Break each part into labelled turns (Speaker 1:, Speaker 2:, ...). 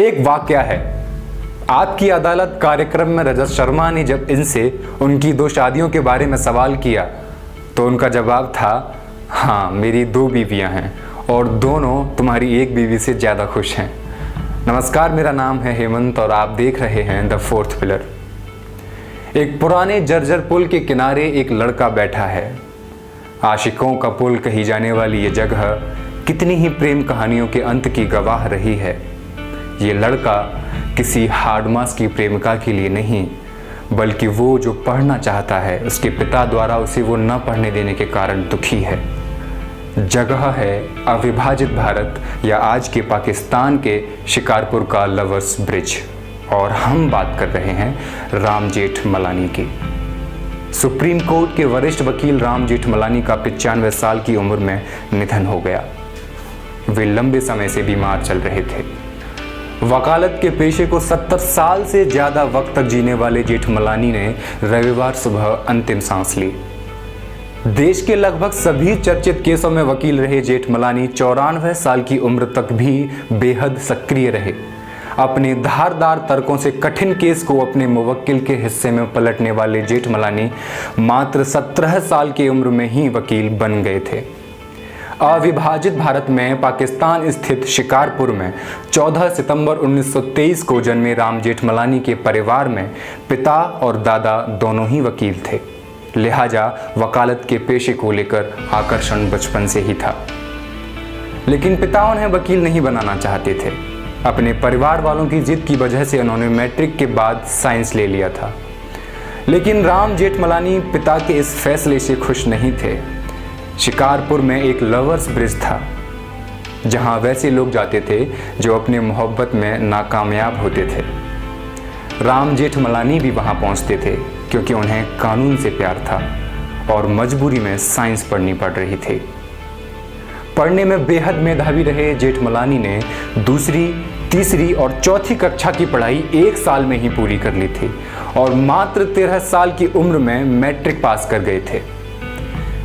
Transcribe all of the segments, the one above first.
Speaker 1: एक वाकया है। आपकी अदालत कार्यक्रम में रजत शर्मा ने जब इनसे उनकी 2 शादियों के बारे में सवाल किया तो उनका जवाब था, हाँ मेरी 2 बीवियां हैं और दोनों तुम्हारी 1 बीवी से ज़्यादा खुश हैं। नमस्कार, मेरा नाम है हेमंत और आप देख रहे हैं द फोर्थ पिलर। एक पुराने जर्जर पुल के किनारे एक लड़का बैठा है। आशिकों का पुल कही जाने वाली ये जगह कितनी ही प्रेम कहानियों के अंत की गवाह रही है। ये लड़का किसी हार्डमास की प्रेमिका के लिए नहीं, बल्कि वो जो पढ़ना चाहता है उसके पिता द्वारा उसे वो न पढ़ने देने के कारण दुखी है। जगह है अविभाजित भारत या आज के पाकिस्तान के शिकारपुर का लवर्स ब्रिज, और हम बात कर रहे हैं राम जेठमलानी की। सुप्रीम कोर्ट के वरिष्ठ वकील राम जेठमलानी का 95 साल की उम्र में निधन हो गया। वे लंबे समय से बीमार चल रहे थे। वकालत के पेशे को 70 साल से ज़्यादा वक्त तक जीने वाले जेठमलानी ने रविवार सुबह अंतिम सांस ली। देश के लगभग सभी चर्चित केसों में वकील रहे जेठमलानी 94 साल की उम्र तक भी बेहद सक्रिय रहे। अपने धारदार तर्कों से कठिन केस को अपने मुवक्किल के हिस्से में पलटने वाले जेठमलानी मात्र 17 साल की उम्र में ही वकील बन गए थे। अविभाजित भारत में पाकिस्तान स्थित शिकारपुर में 14 सितंबर 1923 को जन्मे राम जेठमलानी के परिवार में पिता और दादा दोनों ही वकील थे। लिहाजा वकालत के पेशे को लेकर आकर्षण बचपन से ही था। लेकिन पिता उन्हें वकील नहीं बनाना चाहते थे। अपने परिवार वालों की जिद की वजह से उन्होंने मैट्रिक के बाद साइंस ले लिया था। लेकिन राम जेठमलानी पिता के इस फैसले से खुश नहीं थे। शिकारपुर में एक लवर्स ब्रिज था, जहां वैसे लोग जाते थे जो अपने मोहब्बत में नाकामयाब होते थे। राम जेठमलानी भी वहां पहुंचते थे क्योंकि उन्हें कानून से प्यार था और मजबूरी में साइंस पढ़नी पड़ रही थी। पढ़ने में बेहद मेधावी रहे जेठमलानी ने दूसरी, तीसरी और चौथी कक्षा की पढ़ाई 1 साल में ही पूरी कर ली थी और मात्र 13 साल की उम्र में मैट्रिक पास कर गए थे।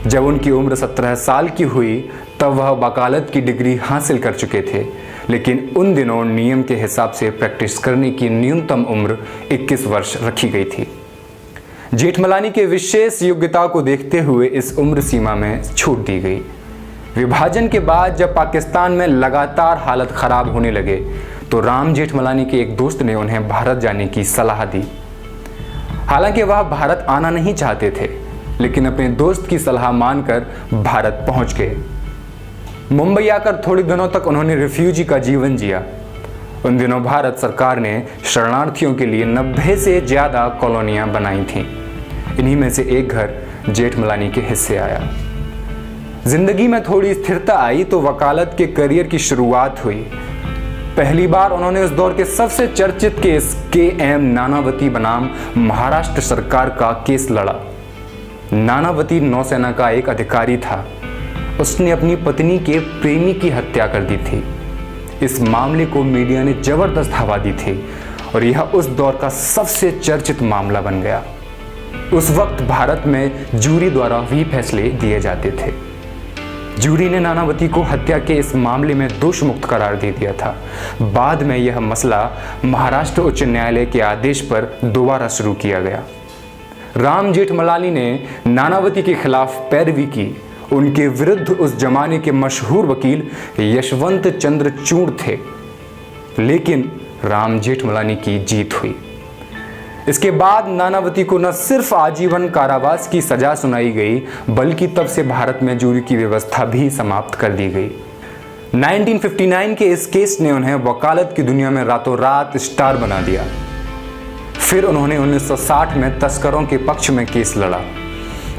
Speaker 1: जब उनकी उम्र 17 साल की हुई तब वह वकालत की डिग्री हासिल कर चुके थे, लेकिन उन दिनों नियम के हिसाब से प्रैक्टिस करने की न्यूनतम उम्र 21 वर्ष रखी गई थी। जेठमलानी के विशेष योग्यता को देखते हुए इस उम्र सीमा में छूट दी गई। विभाजन के बाद जब पाकिस्तान में लगातार हालत खराब होने लगे तो राम जेठमलानी के एक दोस्त ने उन्हें भारत जाने की सलाह दी। हालांकि वह भारत आना नहीं चाहते थे, लेकिन अपने दोस्त की सलाह मानकर भारत पहुंच गए। मुंबई आकर थोड़े दिनों तक उन्होंने रिफ्यूजी का जीवन जिया। उन दिनों भारत सरकार ने शरणार्थियों के लिए 90 से ज़्यादा कॉलोनियां बनाई थीं। इन्हीं में से एक घर जेठमलानी के हिस्से आया। जिंदगी में थोड़ी स्थिरता आई तो वकालत के करियर की शुरुआत हुई। पहली बार उन्होंने उस दौर के सबसे चर्चित केस KM नानावती बनाम महाराष्ट्र सरकार का केस लड़ा। नानावती नौसेना का एक अधिकारी था। उसने अपनी पत्नी के प्रेमी की हत्या कर दी थी। इस मामले को मीडिया ने जबरदस्त हवा दी थी और यह उस दौर का सबसे चर्चित मामला बन गया। उस वक्त भारत में जूरी द्वारा भी फैसले दिए जाते थे। जूरी ने नानावती को हत्या के इस मामले में दोष मुक्त करार दे दिया था। बाद में यह मसला महाराष्ट्र उच्च न्यायालय के आदेश पर दोबारा शुरू किया गया। राम जेठमलानी ने नानावती के खिलाफ पैरवी की। उनके विरुद्ध उस जमाने के मशहूर वकील यशवंत चंद्र चूड़ थे, लेकिन राम जेठमलानी की जीत हुई। इसके बाद नानावती को न सिर्फ आजीवन कारावास की सजा सुनाई गई, बल्कि तब से भारत में जूरी की व्यवस्था भी समाप्त कर दी गई। 1959 के इस केस ने उन्हें वकालत की दुनिया में रातों रात स्टार बना दिया। फिर उन्होंने 1960 में तस्करों के पक्ष में केस लड़ा।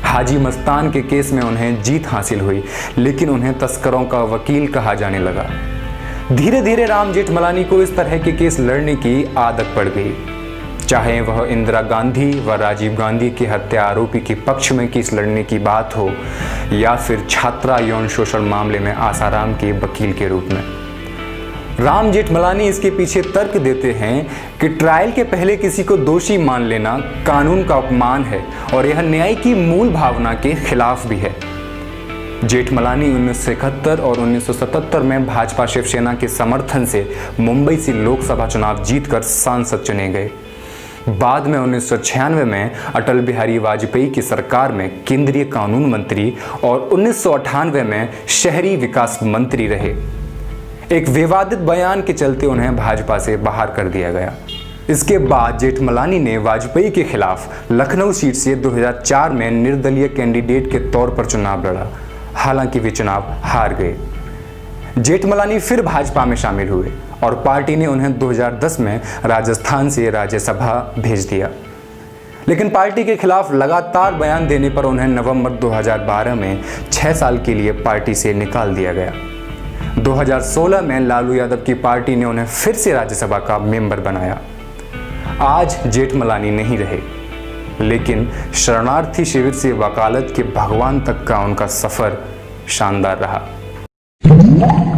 Speaker 1: हाजी मस्तान के केस में उन्हें जीत हासिल हुई, लेकिन उन्हें तस्करों का वकील कहा जाने लगा। धीरे धीरे राम जेठमलानी को इस तरह के केस लड़ने की आदत पड़ गई। चाहे वह इंदिरा गांधी व राजीव गांधी के हत्या आरोपी के पक्ष में केस लड़ने की बात हो या फिर छात्रा यौन शोषण मामले में आसाराम के वकील के रूप में। राम जेठमलानी इसके पीछे तर्क देते हैं कि ट्रायल के पहले किसी को दोषी मान लेना कानून का अपमान है और यह न्याय की मूल भावना के खिलाफ भी है। जेठमलानी 1971 और 1977 में भाजपा शिवसेना के समर्थन से मुंबई से लोकसभा चुनाव जीतकर सांसद चुने गए। बाद में 1996 में अटल बिहारी वाजपेयी की सरकार में केंद्रीय कानून मंत्री और 1998 में शहरी विकास मंत्री रहे। एक विवादित बयान के चलते उन्हें भाजपा से बाहर कर दिया गया। इसके बाद जेठमलानी ने वाजपेयी के खिलाफ लखनऊ सीट से 2004 में निर्दलीय कैंडिडेट के तौर पर चुनाव लड़ा। हालांकि वे चुनाव हार गए। जेठमलानी फिर भाजपा में शामिल हुए और पार्टी ने उन्हें 2010 में राजस्थान से राज्यसभा भेज दिया। लेकिन पार्टी के खिलाफ लगातार बयान देने पर उन्हें नवंबर 2012 में 6 साल के लिए पार्टी से निकाल दिया गया। 2016 में लालू यादव की पार्टी ने उन्हें फिर से राज्यसभा का मेंबर बनाया। आज जेठमलानी नहीं रहे, लेकिन शरणार्थी शिविर से वकालत के भगवान तक का उनका सफर शानदार रहा।